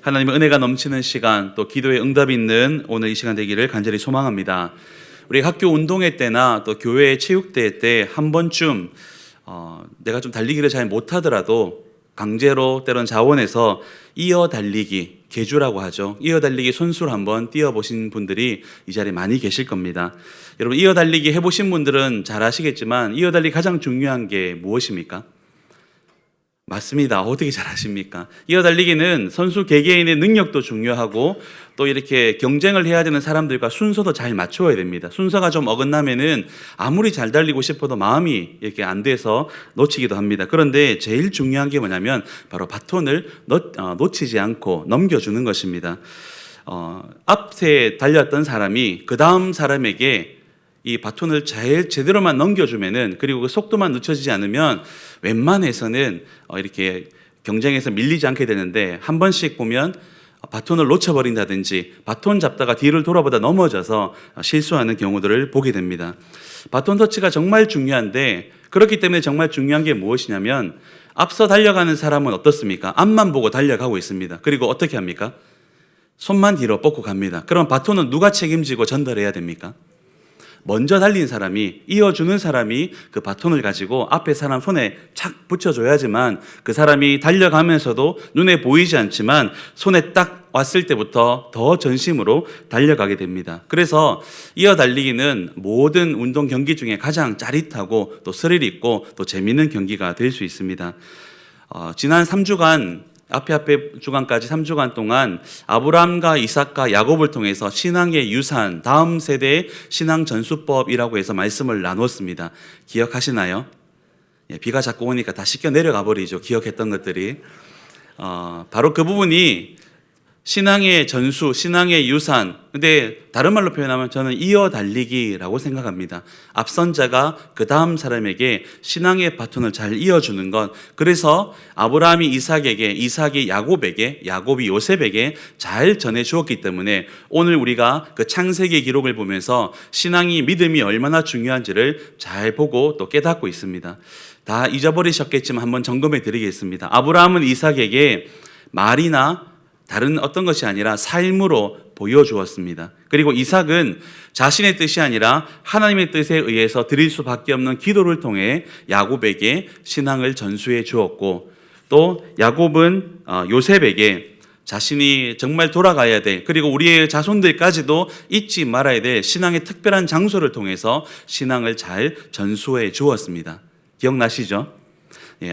하나님의 은혜가 넘치는 시간, 또 기도의 응답이 있는 오늘 이 시간 되기를 간절히 소망합니다. 우리 학교 운동회 때나 또 교회 체육대회 때 한 번쯤 내가 좀 달리기를 잘 못하더라도 강제로 때론 자원해서 이어 달리기, 계주라고 하죠. 이어 달리기 선수를 한번 뛰어보신 분들이 이 자리에 많이 계실 겁니다. 여러분, 이어 달리기 해보신 분들은 잘 아시겠지만 이어 달리기 가장 중요한 게 무엇입니까? 맞습니다. 어떻게 잘 아십니까? 이어 달리기는 선수 개개인의 능력도 중요하고 또 이렇게 경쟁을 해야 되는 사람들과 순서도 잘 맞춰야 됩니다. 순서가 좀 어긋나면은 아무리 잘 달리고 싶어도 마음이 이렇게 안 돼서 놓치기도 합니다. 그런데 제일 중요한 게 뭐냐면 바로 바톤을 놓치지 않고 넘겨주는 것입니다. 앞에 달렸던 사람이 그 다음 사람에게 이 바톤을 제대로만 넘겨주면은, 그리고 그 속도만 늦춰지지 않으면 웬만해서는 이렇게 경쟁에서 밀리지 않게 되는데, 한 번씩 보면 바톤을 놓쳐버린다든지 바톤 잡다가 뒤를 돌아보다 넘어져서 실수하는 경우들을 보게 됩니다. 바톤 터치가 정말 중요한데, 그렇기 때문에 정말 중요한 게 무엇이냐면 앞서 달려가는 사람은 어떻습니까? 앞만 보고 달려가고 있습니다. 그리고 어떻게 합니까? 손만 뒤로 뻗고 갑니다. 그럼 바톤은 누가 책임지고 전달해야 됩니까? 먼저 달린 사람이, 이어주는 사람이 그 바톤을 가지고 앞에 사람 손에 착 붙여줘야지만 그 사람이 달려가면서도 눈에 보이지 않지만 손에 딱 왔을 때부터 더 전심으로 달려가게 됩니다. 그래서 이어 달리기는 모든 운동 경기 중에 가장 짜릿하고 또 스릴 있고 또 재미있는 경기가 될 수 있습니다. 지난 3주간 앞에 주간까지 3주간 동안 아브라함과 이삭과 야곱을 통해서 신앙의 유산, 다음 세대의 신앙 전수법이라고 해서 말씀을 나눴습니다. 기억하시나요? 비가 자꾸 오니까 다 씻겨 내려가 버리죠. 기억했던 것들이. 바로 그 부분이 신앙의 전수, 신앙의 유산. 근데 다른 말로 표현하면 저는 이어 달리기라고 생각합니다. 앞선 자가 그 다음 사람에게 신앙의 바톤을 잘 이어주는 것. 그래서 아브라함이 이삭에게, 이삭이 야곱에게, 야곱이 요셉에게 잘 전해주었기 때문에 오늘 우리가 그 창세기 기록을 보면서 신앙이, 믿음이 얼마나 중요한지를 잘 보고 또 깨닫고 있습니다. 다 잊어버리셨겠지만 한번 점검해 드리겠습니다. 아브라함은 이삭에게 말이나 다른 어떤 것이 아니라 삶으로 보여주었습니다. 그리고 이삭은 자신의 뜻이 아니라 하나님의 뜻에 의해서 드릴 수밖에 없는 기도를 통해 야곱에게 신앙을 전수해 주었고, 또 야곱은 요셉에게 자신이 정말 돌아가야 될, 그리고 우리의 자손들까지도 잊지 말아야 될 신앙의 특별한 장소를 통해서 신앙을 잘 전수해 주었습니다. 기억나시죠?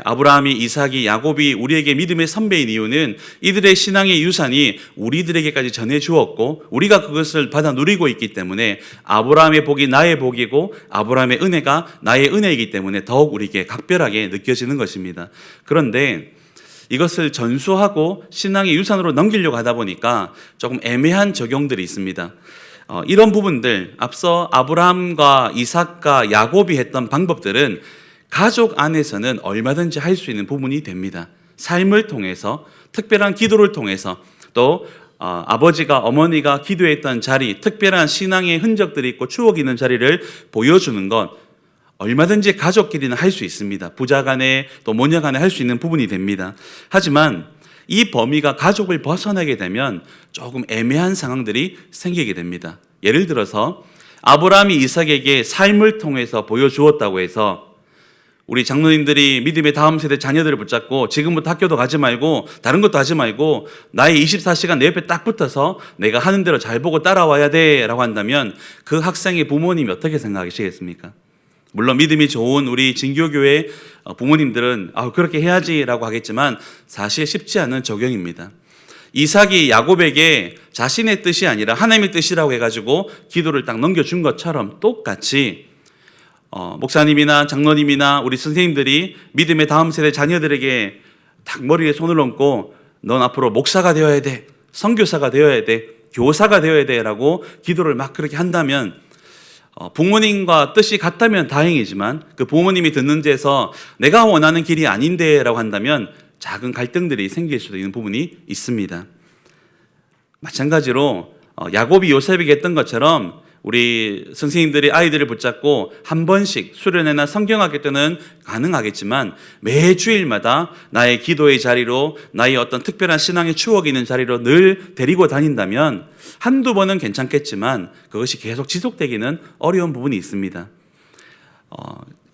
아브라함이, 이삭이, 야곱이 우리에게 믿음의 선배인 이유는 이들의 신앙의 유산이 우리들에게까지 전해주었고 우리가 그것을 받아 누리고 있기 때문에, 아브라함의 복이 나의 복이고 아브라함의 은혜가 나의 은혜이기 때문에 더욱 우리에게 각별하게 느껴지는 것입니다. 그런데 이것을 전수하고 신앙의 유산으로 넘기려고 하다 보니까 조금 애매한 적용들이 있습니다. 이런 부분들, 앞서 아브라함과 이삭과 야곱이 했던 방법들은 가족 안에서는 얼마든지 할 수 있는 부분이 됩니다. 삶을 통해서, 특별한 기도를 통해서, 또 아버지가, 어머니가 기도했던 자리, 특별한 신앙의 흔적들이 있고 추억이 있는 자리를 보여주는 것, 얼마든지 가족끼리는 할 수 있습니다. 부자 간에 또 모녀 간에 할 수 있는 부분이 됩니다. 하지만 이 범위가 가족을 벗어나게 되면 조금 애매한 상황들이 생기게 됩니다. 예를 들어서 아브라함이 이삭에게 삶을 통해서 보여주었다고 해서 우리 장로님들이 믿음의 다음 세대 자녀들을 붙잡고 지금부터 학교도 가지 말고 다른 것도 하지 말고 나의 24시간 내 옆에 딱 붙어서 내가 하는 대로 잘 보고 따라와야 돼 라고 한다면 그 학생의 부모님이 어떻게 생각하시겠습니까? 물론 믿음이 좋은 우리 진교교회 부모님들은 그렇게 해야지 라고 하겠지만 사실 쉽지 않은 적용입니다. 이삭이 야곱에게 자신의 뜻이 아니라 하나님의 뜻이라고 해가지고 기도를 딱 넘겨준 것처럼 똑같이 목사님이나 장로님이나 우리 선생님들이 믿음의 다음 세대 자녀들에게 딱 머리에 손을 얹고 넌 앞으로 목사가 되어야 돼, 선교사가 되어야 돼, 교사가 되어야 돼 라고 기도를 막 그렇게 한다면 부모님과 뜻이 같다면 다행이지만 그 부모님이 듣는 데서 내가 원하는 길이 아닌데 라고 한다면 작은 갈등들이 생길 수도 있는 부분이 있습니다. 마찬가지로 야곱이 요셉에게 했던 것처럼 우리 선생님들이 아이들을 붙잡고 한 번씩 수련회나 성경학교 때는 가능하겠지만 매주일마다 나의 기도의 자리로, 나의 어떤 특별한 신앙의 추억이 있는 자리로 늘 데리고 다닌다면 한두 번은 괜찮겠지만 그것이 계속 지속되기는 어려운 부분이 있습니다.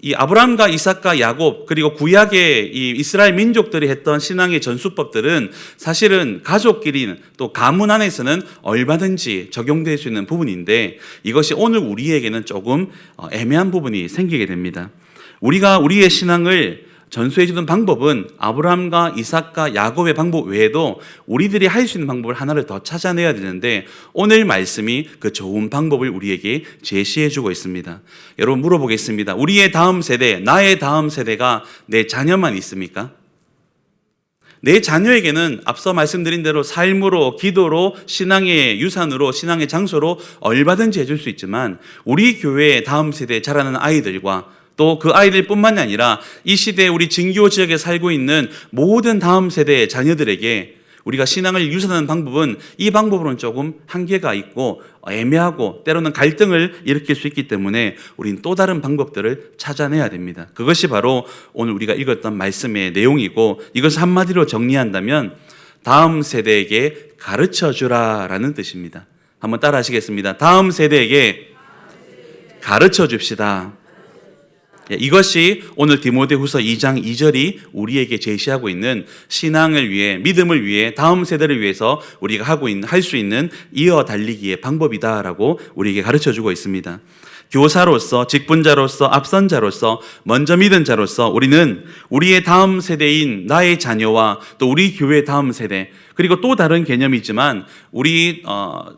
이 아브라함과 이삭과 야곱, 그리고 구약의 이 이스라엘 민족들이 했던 신앙의 전수법들은 사실은 가족끼리 또 가문 안에서는 얼마든지 적용될 수 있는 부분인데 이것이 오늘 우리에게는 조금 애매한 부분이 생기게 됩니다. 우리가 우리의 신앙을 전수해 주는 방법은 아브라함과 이삭과 야곱의 방법 외에도 우리들이 할 수 있는 방법을 하나를 더 찾아내야 되는데 오늘 말씀이 그 좋은 방법을 우리에게 제시해 주고 있습니다. 여러분 물어보겠습니다. 우리의 다음 세대, 나의 다음 세대가 내 자녀만 있습니까? 내 자녀에게는 앞서 말씀드린 대로 삶으로, 기도로, 신앙의 유산으로, 신앙의 장소로 얼마든지 해줄 수 있지만 우리 교회의 다음 세대에 자라는 아이들과 또 그 아이들뿐만이 아니라 이 시대에 우리 진교 지역에 살고 있는 모든 다음 세대의 자녀들에게 우리가 신앙을 유산하는 방법은 이 방법으로는 조금 한계가 있고 애매하고 때로는 갈등을 일으킬 수 있기 때문에 우리는 또 다른 방법들을 찾아내야 됩니다. 그것이 바로 오늘 우리가 읽었던 말씀의 내용이고 이것을 한마디로 정리한다면 다음 세대에게 가르쳐 주라라는 뜻입니다. 한번 따라 하시겠습니다. 다음 세대에게 가르쳐 줍시다. 이것이 오늘 디모데후서 2장 2절이 우리에게 제시하고 있는 신앙을 위해, 믿음을 위해, 다음 세대를 위해서 우리가 할 수 있는 이어 달리기의 방법이다라고 우리에게 가르쳐주고 있습니다. 교사로서, 직분자로서, 앞선자로서, 먼저 믿은 자로서 우리는 우리의 다음 세대인 나의 자녀와 또 우리 교회의 다음 세대, 그리고 또 다른 개념이지만 우리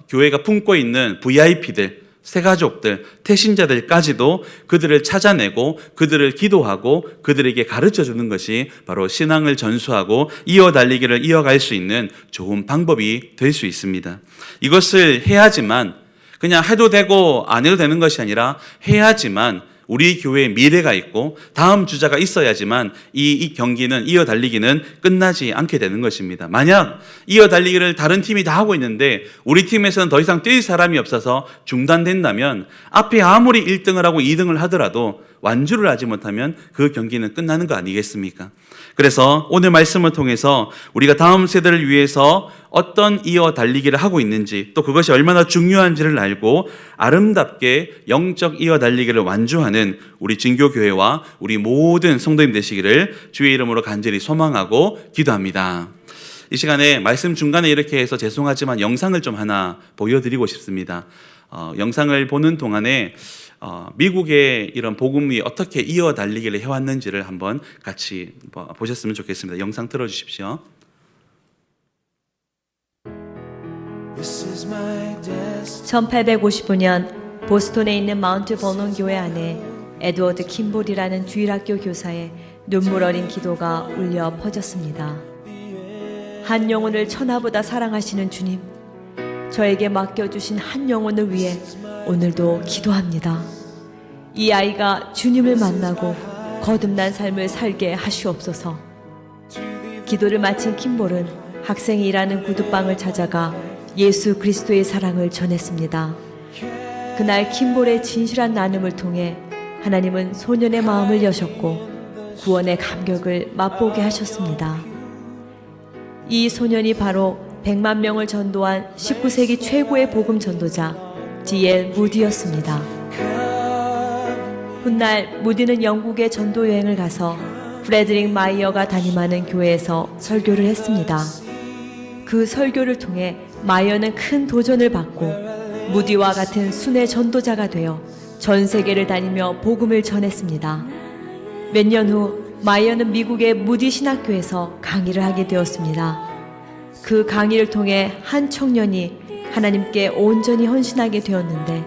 교회가 품고 있는 VIP들, 새가족들, 태신자들까지도 그들을 찾아내고 그들을 기도하고 그들에게 가르쳐주는 것이 바로 신앙을 전수하고 이어 달리기를 이어갈 수 있는 좋은 방법이 될 수 있습니다. 이것을 해야지만 그냥 해도 되고 안 해도 되는 것이 아니라 해야지만 우리 교회에 미래가 있고 다음 주자가 있어야지만 이 경기는, 이어 달리기는 끝나지 않게 되는 것입니다. 만약 이어 달리기를 다른 팀이 다 하고 있는데 우리 팀에서는 더 이상 뛸 사람이 없어서 중단된다면 앞에 아무리 1등을 하고 2등을 하더라도 완주를 하지 못하면 그 경기는 끝나는 거 아니겠습니까? 그래서 오늘 말씀을 통해서 우리가 다음 세대를 위해서 어떤 이어 달리기를 하고 있는지 또 그것이 얼마나 중요한지를 알고 아름답게 영적 이어 달리기를 완주하는 우리 진교교회와 우리 모든 성도님 되시기를 주의 이름으로 간절히 소망하고 기도합니다. 이 시간에 말씀 중간에 이렇게 해서 죄송하지만 영상을 좀 하나 보여드리고 싶습니다. 영상을 보는 동안에 미국의 이런 복음이 어떻게 이어 달리기를 해왔는지를 한번 같이 보셨으면 좋겠습니다. 영상 틀어주십시오. 1855년 보스턴에 있는 마운트 버논 교회 안에 에드워드 킴볼이라는 주일학교 교사의 눈물 어린 기도가 울려 퍼졌습니다. 한 영혼을 천하보다 사랑하시는 주님, 저에게 맡겨주신 한 영혼을 위해 오늘도 기도합니다. 이 아이가 주님을 만나고 거듭난 삶을 살게 하시옵소서. 기도를 마친 킴볼은 학생이 일하는 구두방을 찾아가 예수 그리스도의 사랑을 전했습니다. 그날 킴볼의 진실한 나눔을 통해 하나님은 소년의 마음을 여셨고 구원의 감격을 맛보게 하셨습니다. 이 소년이 바로 100만 명을 전도한 19세기 최고의 복음 전도자 D.L. 무디였습니다. 훗날 무디는 영국에 전도 여행을 가서 프레드릭 마이어가 담임하는 교회에서 설교를 했습니다. 그 설교를 통해 마이어는 큰 도전을 받고 무디와 같은 순회 전도자가 되어 전 세계를 다니며 복음을 전했습니다. 몇 년 후 마이어는 미국의 무디 신학교에서 강의를 하게 되었습니다. 그 강의를 통해 한 청년이 하나님께 온전히 헌신하게 되었는데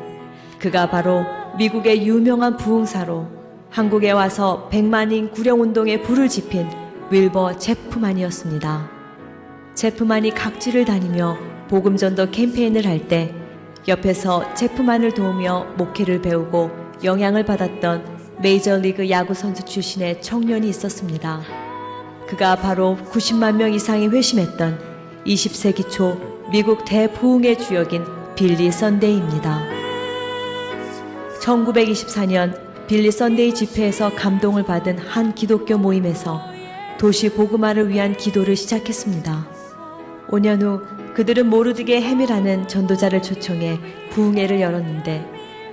그가 바로 미국의 유명한 부흥사로 한국에 와서 100만인 구령운동에 불을 지핀 윌버 제프만이었습니다. 제프만이 각지를 다니며 복음전도 캠페인을 할 때 옆에서 제프만을 도우며 목회를 배우고 영향을 받았던 메이저리그 야구 선수 출신의 청년이 있었습니다. 그가 바로 90만 명 이상이 회심했던 20세기 초 미국 대부흥의 주역인 빌리 선데이입니다. 1924년 빌리 선데이 집회에서 감동을 받은 한 기독교 모임에서 도시 복음화를 위한 기도를 시작했습니다. 5년 후 그들은 모르드게 해밀하는 전도자를 초청해 부흥회를 열었는데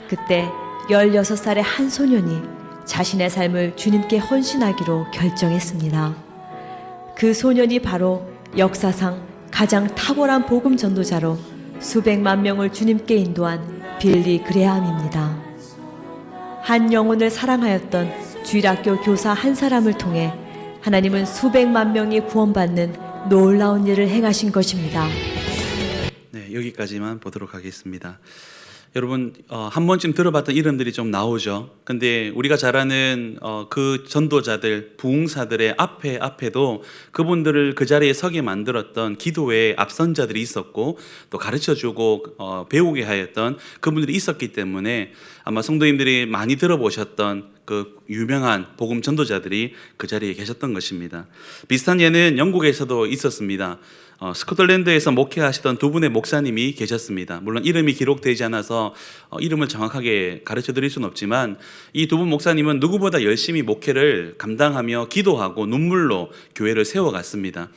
그때 16살의 한 소년이 자신의 삶을 주님께 헌신하기로 결정했습니다. 그 소년이 바로 역사상 가장 탁월한 복음 전도자로 수백만 명을 주님께 인도한 빌리 그레함입니다. 한 영혼을 사랑하였던 주일학교 교사 한 사람을 통해 하나님은 수백만 명이 구원받는 놀라운 일을 행하신 것입니다. 네, 여기까지만 보도록 하겠습니다. 여러분 한 번쯤 들어봤던 이름들이 좀 나오죠. 근데 우리가 잘 아는 그 전도자들, 부흥사들의 앞에도 그분들을 그 자리에 서게 만들었던 기도의 앞선자들이 있었고 또 가르쳐주고 배우게 하였던 그분들이 있었기 때문에 아마 성도님들이 많이 들어보셨던 그 유명한 복음 전도자들이 그 자리에 계셨던 것입니다. 비슷한 예는 영국에서도 있었습니다. 스코틀랜드에서 목회하시던 두 분의 목사님이 계셨습니다. 물론 이름이 기록되지 않아서 이름을 정확하게 가르쳐 드릴 수는 없지만 이 두 분 목사님은 누구보다 열심히 목회를 감당하며 기도하고 눈물로 교회를 세워갔습니다.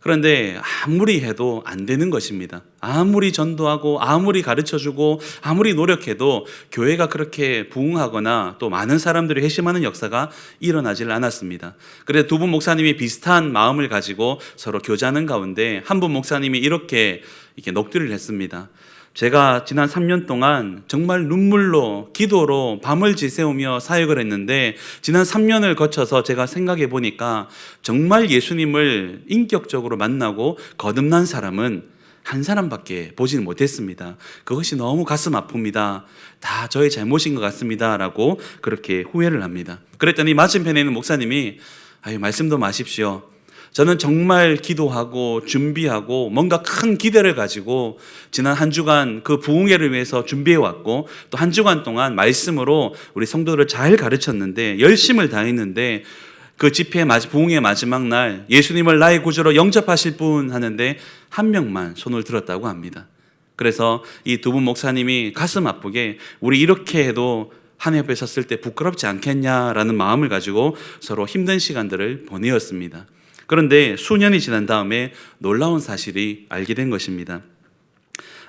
그런데 아무리 해도 안 되는 것입니다. 아무리 전도하고 아무리 가르쳐주고 아무리 노력해도 교회가 그렇게 부흥하거나 또 많은 사람들이 회심하는 역사가 일어나질 않았습니다. 그래서 두 분 목사님이 비슷한 마음을 가지고 서로 교제하는 가운데 한 분 목사님이 이렇게 녹두를 했습니다. 제가 지난 3년 동안 정말 눈물로 기도로 밤을 지새우며 사역을 했는데 지난 3년을 거쳐서 제가 생각해 보니까 정말 예수님을 인격적으로 만나고 거듭난 사람은 한 사람밖에 보지는 못했습니다. 그것이 너무 가슴 아픕니다. 다 저의 잘못인 것 같습니다. 라고 그렇게 후회를 합니다. 그랬더니 맞은편에 있는 목사님이 말씀도 마십시오. 저는 정말 기도하고 준비하고 뭔가 큰 기대를 가지고 지난 한 주간 그 부흥회를 위해서 준비해 왔고 또 한 주간 동안 말씀으로 우리 성도들을 잘 가르쳤는데 열심을 다했는데 그 집회 부흥회 마지막 날 예수님을 나의 구주로 영접하실 분 하는데 한 명만 손을 들었다고 합니다. 그래서 이 두 분 목사님이 가슴 아프게 우리 이렇게 해도 하나님 앞에 섰을 때 부끄럽지 않겠냐라는 마음을 가지고 서로 힘든 시간들을 보내었습니다. 그런데 수년이 지난 다음에 놀라운 사실이 알게 된 것입니다.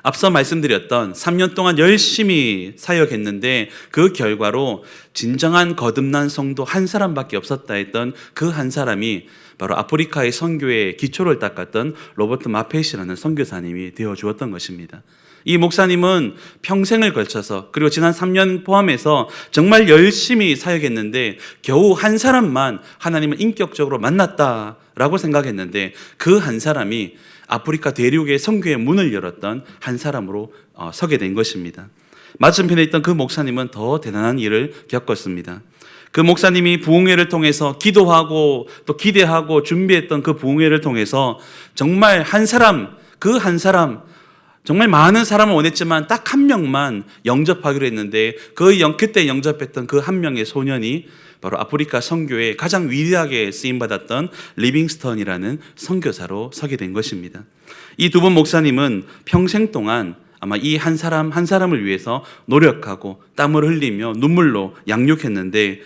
앞서 말씀드렸던 3년 동안 열심히 사역했는데 그 결과로 진정한 거듭난 성도 한 사람밖에 없었다 했던 그 한 사람이 바로 아프리카의 선교의 기초를 닦았던 로버트 마펫이라는 선교사님이 되어 주었던 것입니다. 이 목사님은 평생을 걸쳐서 그리고 지난 3년 포함해서 정말 열심히 사역했는데 겨우 한 사람만 하나님을 인격적으로 만났다라고 생각했는데 그 한 사람이 아프리카 대륙의 선교의 문을 열었던 한 사람으로 서게 된 것입니다. 맞은편에 있던 그 목사님은 더 대단한 일을 겪었습니다. 그 목사님이 부흥회를 통해서 기도하고 또 기대하고 준비했던 그 부흥회를 통해서 정말 한 사람, 그 한 사람 정말 많은 사람을 원했지만 딱 한 명만 영접하기로 했는데 그때 영접했던 그 한 명의 소년이 바로 아프리카 선교에 가장 위대하게 쓰임받았던 리빙스턴이라는 선교사로 서게 된 것입니다. 이 두 분 목사님은 평생 동안 아마 이 한 사람을 위해서 노력하고 땀을 흘리며 눈물로 양육했는데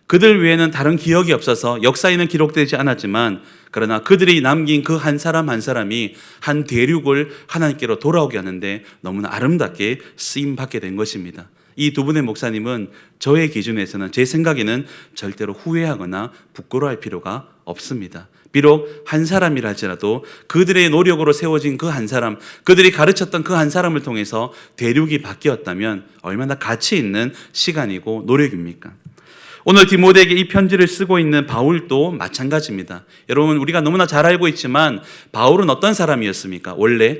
그들 외에는 다른 기억이 없어서 역사에는 기록되지 않았지만 그러나 그들이 남긴 그 한 사람이 한 대륙을 하나님께로 돌아오게 하는데 너무나 아름답게 쓰임받게 된 것입니다. 이 두 분의 목사님은 저의 기준에서는 제 생각에는 절대로 후회하거나 부끄러워할 필요가 없습니다. 비록 한 사람이라 할지라도 그들의 노력으로 세워진 그 한 사람, 그들이 가르쳤던 그 한 사람을 통해서 대륙이 바뀌었다면 얼마나 가치 있는 시간이고 노력입니까? 오늘 디모데에게 이 편지를 쓰고 있는 바울도 마찬가지입니다. 여러분 우리가 너무나 잘 알고 있지만 바울은 어떤 사람이었습니까? 원래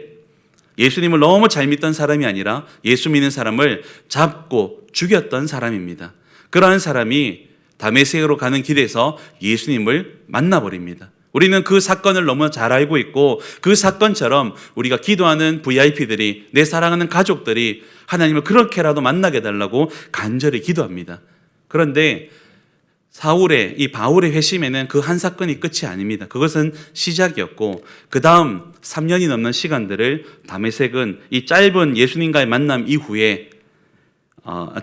예수님을 너무 잘 믿던 사람이 아니라 예수 믿는 사람을 잡고 죽였던 사람입니다. 그러한 사람이 다메섹으로 가는 길에서 예수님을 만나버립니다. 우리는 그 사건을 너무 잘 알고 있고 그 사건처럼 우리가 기도하는 VIP들이 내 사랑하는 가족들이 하나님을 그렇게라도 만나게 해달라고 간절히 기도합니다. 그런데 이 바울의 회심에는 그 한 사건이 끝이 아닙니다. 그것은 시작이었고 그 다음 3년이 넘는 시간들을 다메섹은 이 짧은 예수님과의 만남 이후에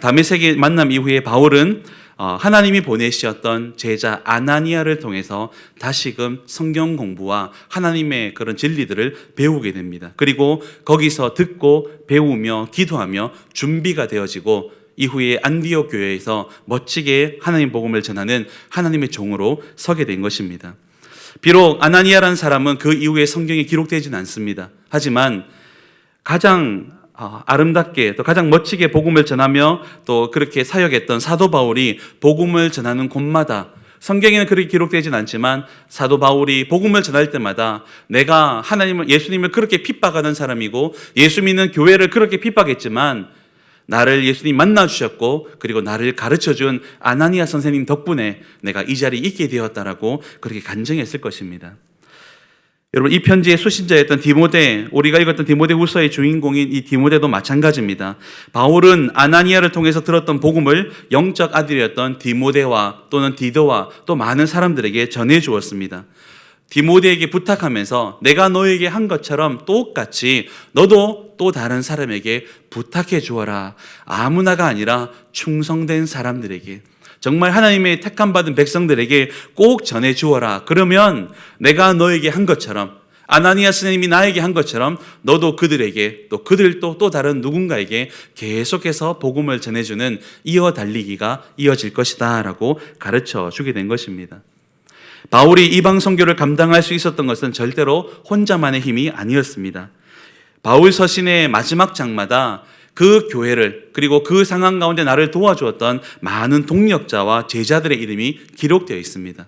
다메섹의 만남 이후에 바울은 하나님이 보내셨던 제자 아나니아를 통해서 다시금 성경 공부와 하나님의 그런 진리들을 배우게 됩니다. 그리고 거기서 듣고 배우며 기도하며 준비가 되어지고 이후에 안디옥 교회에서 멋지게 하나님 복음을 전하는 하나님의 종으로 서게 된 것입니다. 비록 아나니아라는 사람은 그 이후에 성경에 기록되지는 않습니다. 하지만 가장 아름답게 또 가장 멋지게 복음을 전하며 또 그렇게 사역했던 사도 바울이 복음을 전하는 곳마다 성경에는 그렇게 기록되진 않지만 사도 바울이 복음을 전할 때마다 내가 예수님을 그렇게 핍박하는 사람이고 예수 믿는 교회를 그렇게 핍박했지만 나를 예수님 만나주셨고 그리고 나를 가르쳐준 아나니아 선생님 덕분에 내가 이 자리에 있게 되었다라고 그렇게 간증했을 것입니다. 여러분, 이 편지의 수신자였던 디모데, 우리가 읽었던 디모데후서의 주인공인 이 디모데도 마찬가지입니다. 바울은 아나니아를 통해서 들었던 복음을 영적 아들이었던 디모데와 또는 디도와 또 많은 사람들에게 전해 주었습니다. 디모데에게 부탁하면서 내가 너에게 한 것처럼 똑같이 너도 또 다른 사람에게 부탁해 주어라. 아무나가 아니라 충성된 사람들에게, 정말 하나님의 택함받은 백성들에게 꼭 전해 주어라. 그러면 내가 너에게 한 것처럼, 아나니아 스님이 나에게 한 것처럼 너도 그들에게, 또 그들도 또 다른 누군가에게 계속해서 복음을 전해주는 이어달리기가 이어질 것이다 라고 가르쳐 주게 된 것입니다. 바울이 이방 선교를 감당할 수 있었던 것은 절대로 혼자만의 힘이 아니었습니다. 바울 서신의 마지막 장마다 그 교회를, 그리고 그 상황 가운데 나를 도와주었던 많은 동력자와 제자들의 이름이 기록되어 있습니다.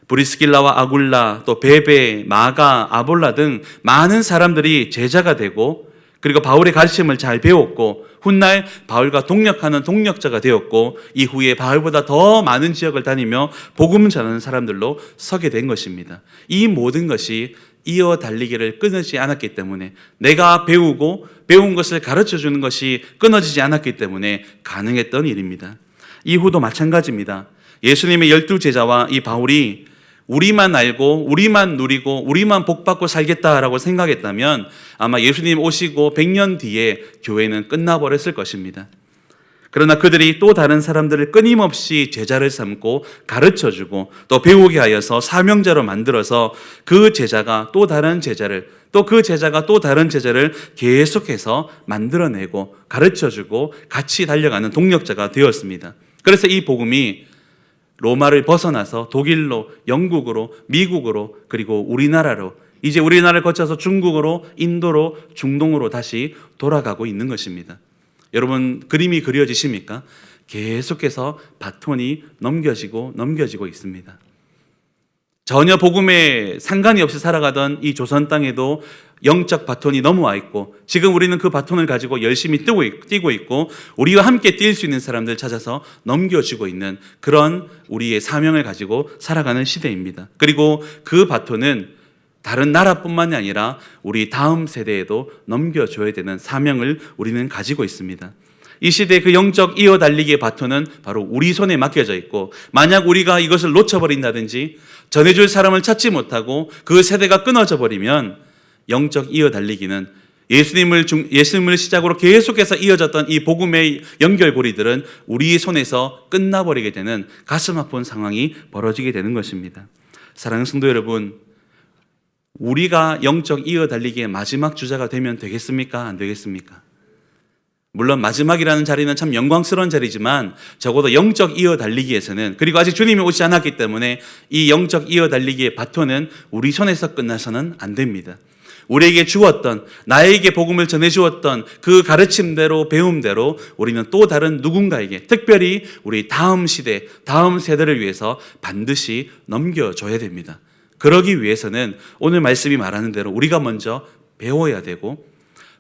브리스길라와 아굴라, 또 베베, 마가, 아볼라 등 많은 사람들이 제자가 되고, 그리고 바울의 가르침을 잘 배웠고, 훗날 바울과 동력하는 동력자가 되었고, 이후에 바울보다 더 많은 지역을 다니며 복음 전하는 사람들로 서게 된 것입니다. 이 모든 것이 이어 달리기를 끊이지 않았기 때문에, 내가 배우고 배운 것을 가르쳐 주는 것이 끊어지지 않았기 때문에 가능했던 일입니다. 이후도 마찬가지입니다. 예수님의 12제자와 이 바울이 우리만 알고 우리만 누리고 우리만 복받고 살겠다라고 생각했다면 아마 예수님 오시고 100년 뒤에 교회는 끝나버렸을 것입니다. 그러나 그들이 또 다른 사람들을 끊임없이 제자를 삼고 가르쳐주고 또 배우게 하여서 사명자로 만들어서 그 제자가 또 다른 제자를, 또 그 제자가 또 다른 제자를 계속해서 만들어내고 가르쳐주고 같이 달려가는 동력자가 되었습니다. 그래서 이 복음이 로마를 벗어나서 독일로, 영국으로, 미국으로, 그리고 우리나라로, 이제 우리나라를 거쳐서 중국으로, 인도로, 중동으로 다시 돌아가고 있는 것입니다. 여러분, 그림이 그려지십니까? 계속해서 바톤이 넘겨지고 있습니다. 전혀 복음에 상관이 없이 살아가던 이 조선 땅에도 영적 바톤이 넘어와 있고, 지금 우리는 그 바톤을 가지고 열심히 뛰고 있고, 우리와 함께 뛸 수 있는 사람들 찾아서 넘겨주고 있는 그런 우리의 사명을 가지고 살아가는 시대입니다. 그리고 그 바톤은 다른 나라뿐만이 아니라 우리 다음 세대에도 넘겨줘야 되는 사명을 우리는 가지고 있습니다. 이 시대의 그 영적 이어달리기의 바톤은 바로 우리 손에 맡겨져 있고, 만약 우리가 이것을 놓쳐버린다든지 전해줄 사람을 찾지 못하고 그 세대가 끊어져 버리면 영적 이어달리기는 예수님을 시작으로 계속해서 이어졌던 이 복음의 연결고리들은 우리 손에서 끝나버리게 되는 가슴 아픈 상황이 벌어지게 되는 것입니다. 사랑하는 성도 여러분, 우리가 영적 이어달리기의 마지막 주자가 되면 되겠습니까? 안 되겠습니까? 물론 마지막이라는 자리는 참 영광스러운 자리지만 적어도 영적 이어달리기에서는, 그리고 아직 주님이 오지 않았기 때문에 이 영적 이어달리기의 바톤은 우리 손에서 끝나서는 안 됩니다. 우리에게 주었던, 나에게 복음을 전해주었던 그 가르침대로, 배움대로 우리는 또 다른 누군가에게, 특별히 우리 다음 시대, 다음 세대를 위해서 반드시 넘겨줘야 됩니다. 그러기 위해서는 오늘 말씀이 말하는 대로 우리가 먼저 배워야 되고,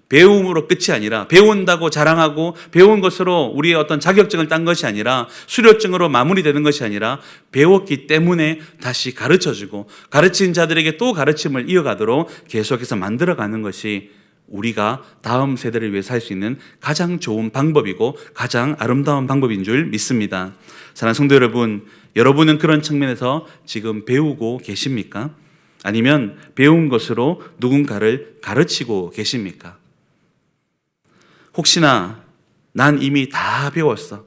배움으로 끝이 아니라, 배운다고 자랑하고 배운 것으로 우리의 어떤 자격증을 딴 것이 아니라, 수료증으로 마무리되는 것이 아니라, 배웠기 때문에 다시 가르쳐주고 가르친 자들에게 또 가르침을 이어가도록 계속해서 만들어가는 것이 우리가 다음 세대를 위해서 할 수 있는 가장 좋은 방법이고 가장 아름다운 방법인 줄 믿습니다. 사랑하는 성도 여러분, 여러분은 그런 측면에서 지금 배우고 계십니까? 아니면 배운 것으로 누군가를 가르치고 계십니까? 혹시나 난 이미 다 배웠어.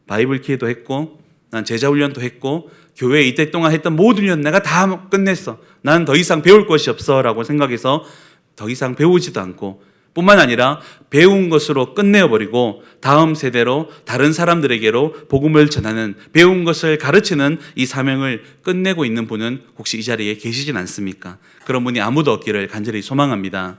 바이블 기회도 했고, 난 제자 훈련도 했고, 교회 이때 동안 했던 모든 훈련 내가 다 끝냈어. 난 더 이상 배울 것이 없어 라고 생각해서 더 이상 배우지도 않고, 뿐만 아니라 배운 것으로 끝내어버리고 다음 세대로 다른 사람들에게로 복음을 전하는, 배운 것을 가르치는 이 사명을 끝내고 있는 분은 혹시 이 자리에 계시진 않습니까? 그런 분이 아무도 없기를 간절히 소망합니다.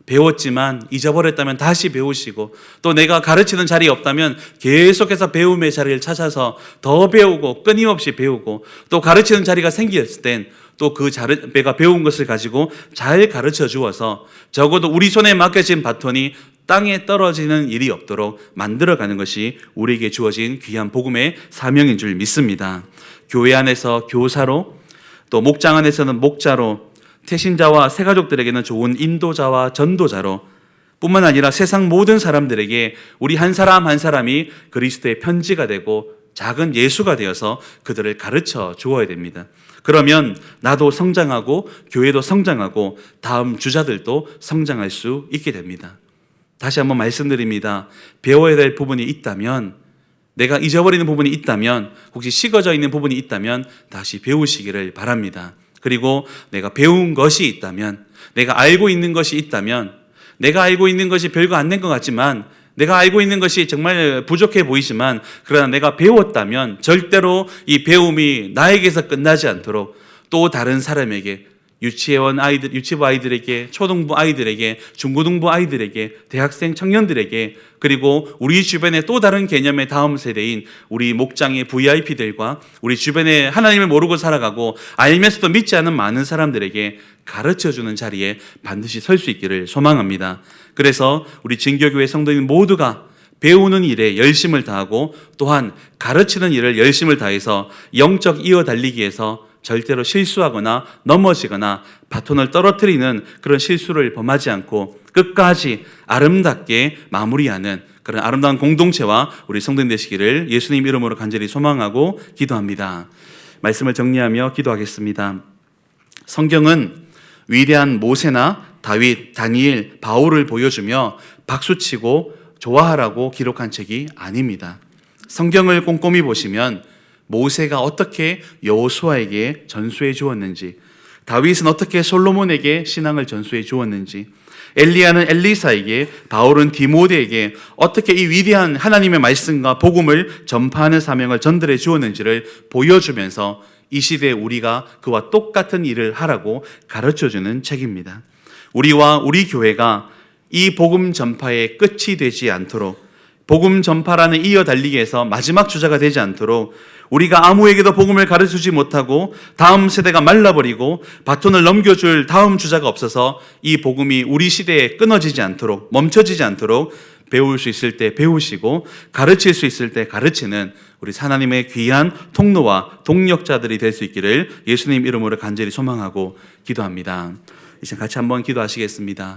배웠지만 잊어버렸다면 다시 배우시고, 또 내가 가르치는 자리에 없다면 계속해서 배움의 자리를 찾아서 더 배우고 끊임없이 배우고, 또 가르치는 자리가 생겼을 땐 또 그 내가 배운 것을 가지고 잘 가르쳐 주어서 적어도 우리 손에 맡겨진 바톤이 땅에 떨어지는 일이 없도록 만들어가는 것이 우리에게 주어진 귀한 복음의 사명인 줄 믿습니다. 교회 안에서 교사로, 또 목장 안에서는 목자로, 태신자와 새가족들에게는 좋은 인도자와 전도자로, 뿐만 아니라 세상 모든 사람들에게 우리 한 사람 한 사람이 그리스도의 편지가 되고 작은 예수가 되어서 그들을 가르쳐 주어야 됩니다. 그러면 나도 성장하고 교회도 성장하고 다음 주자들도 성장할 수 있게 됩니다. 다시 한번 말씀드립니다. 배워야 될 부분이 있다면, 내가 잊어버리는 부분이 있다면, 혹시 식어져 있는 부분이 있다면 다시 배우시기를 바랍니다. 그리고 내가 배운 것이 있다면, 내가 알고 있는 것이 있다면, 내가 알고 있는 것이 별거 안 된 것 같지만, 내가 알고 있는 것이 정말 부족해 보이지만, 그러나 내가 배웠다면 절대로 이 배움이 나에게서 끝나지 않도록 또 다른 사람에게, 유치부 아이들에게, 초등부 아이들에게, 중고등부 아이들에게, 대학생 청년들에게, 그리고 우리 주변의 또 다른 개념의 다음 세대인 우리 목장의 VIP들과 우리 주변에 하나님을 모르고 살아가고 알면서도 믿지 않는 많은 사람들에게 가르쳐주는 자리에 반드시 설 수 있기를 소망합니다. 그래서 우리 진교교회 성도인 모두가 배우는 일에 열심을 다하고 또한 가르치는 일을 열심을 다해서 영적 이어달리기에서 절대로 실수하거나 넘어지거나 바톤을 떨어뜨리는 그런 실수를 범하지 않고 끝까지 아름답게 마무리하는 그런 아름다운 공동체와 우리 성도님 되시기를 예수님 이름으로 간절히 소망하고 기도합니다. 말씀을 정리하며 기도하겠습니다. 성경은 위대한 모세나 다윗, 다니엘, 바울을 보여주며 박수치고 좋아하라고 기록한 책이 아닙니다. 성경을 꼼꼼히 보시면 모세가 어떻게 여호수아에게 전수해 주었는지, 다윗은 어떻게 솔로몬에게 신앙을 전수해 주었는지, 엘리야는 엘리사에게, 바울은 디모데에게 어떻게 이 위대한 하나님의 말씀과 복음을 전파하는 사명을 전달해 주었는지를 보여주면서 이 시대에 우리가 그와 똑같은 일을 하라고 가르쳐주는 책입니다. 우리와 우리 교회가 이 복음 전파의 끝이 되지 않도록, 복음 전파라는 이어달리기에서 마지막 주자가 되지 않도록, 우리가 아무에게도 복음을 가르치지 못하고 다음 세대가 말라버리고 바톤을 넘겨줄 다음 주자가 없어서 이 복음이 우리 시대에 끊어지지 않도록, 멈춰지지 않도록 배울 수 있을 때 배우시고 가르칠 수 있을 때 가르치는 우리 하나님의 귀한 통로와 동력자들이 될 수 있기를 예수님 이름으로 간절히 소망하고 기도합니다. 이제 같이 한번 기도하시겠습니다.